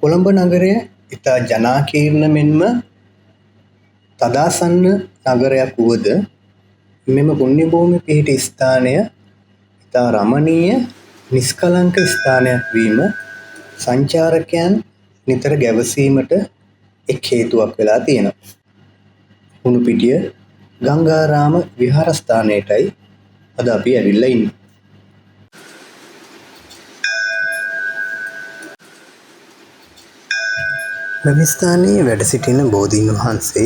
කොළඹ නගරය ඉතා ජනාකීර්ණ මෙන්ම තදාසන්න නගරයක් වුවද මෙම පුණ්‍ය භූමි පිහිටි ස්ථානය ඉතා රමණීය නිස්කලංක ස්ථානයක් වීම සංචාරකයන් නිතර ගැවසීමට එක් හේතුවක් වෙලා තියෙනවා. හුණුපිටිය ගංගාරාම විහාරස්ථානයටයි අද අපි ඇවිල්ලා ඉන්නේ. මෙම ස්ථානයේ වැඩ සිටින බෝධීන් වහන්සේ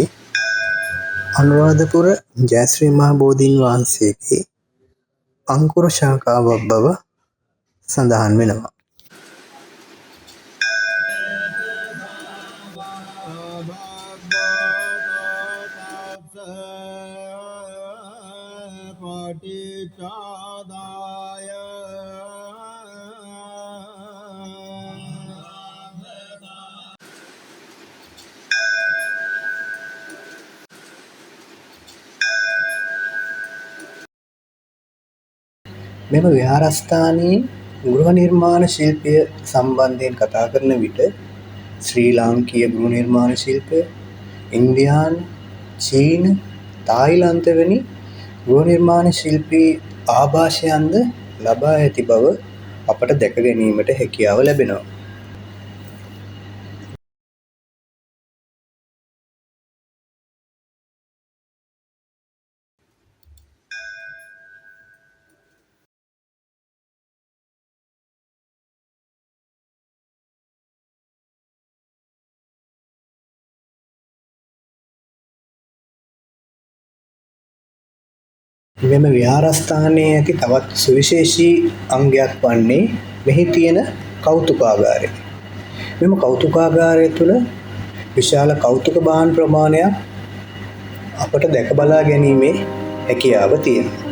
අනුරාධපුර ජයශ්‍රී මහා බෝධීන් වහන්සේගේ අංකුර ශාඛාවක් බව සඳහන් වෙනවා. මෙම විහාරස්ථානයේ ගෘහ නිර්මාණ ශිල්පය සම්බන්ධයෙන් කතා කරන විට ශ්‍රී ලාංකීය ගෘහ නිර්මාණ ශිල්පය, ඉන්දියානු, චීන, තායිලන්ත වැනි ගෘහ නිර්මාණ ශිල්පී ආభాෂයන්ද ලබා ඇති බව අපට දැක ගැනීමට හැකියාව ලැබෙනවා. මෙම විහාරස්ථානයේ ඇති තවත් සුවිශේෂී අංගයක් වන්නේ මෙහි තියෙන කෞතුකාගාරය. මෙම කෞතුකාගාරය තුළ විශාල කෞතුක භාණ්ඩ ප්‍රමාණයක් අපට දැක බලා ගැනීමේ හැකියාව තියෙනවා.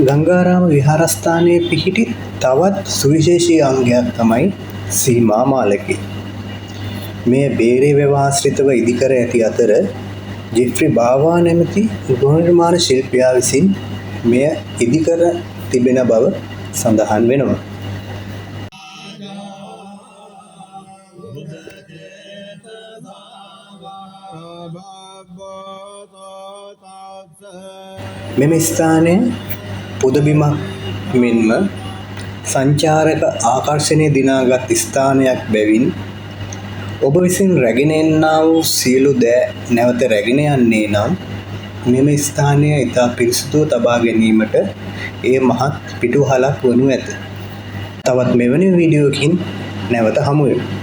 ගංගාරාම විහාරස්ථානයේ පිහිටි තවත් සුවිශේෂී අංගයක් තමයි සීමා මාලකය. මෙය බේරේ වැව ආශ්‍රිතව ඉදිකර ඇති අතර ජෙෆ්රි බාවා නැමැති ගෘහ නිර්මාණ ශිල්පියා විසින් මෙය ඉදිකර තිබෙන බව සඳහන් වෙනවා. මෙම ස්ථානය පුදබිමක් මෙන්ම සංචාරක ආකර්ෂණය දිනාගත් ස්ථානයක් බැවින් ඔබ විසින් රැගෙන එන්නා වූ සියලු දෑ නැවත රැගෙන යන්නේ නම් මෙම ස්ථානය ඉතා පිරිසිදුව තබා ගැනීමට එය මහත් පිටුවහලක් වනු ඇත. තවත් මෙවැනි වීඩියෝකින් නැවත හමු වෙමු.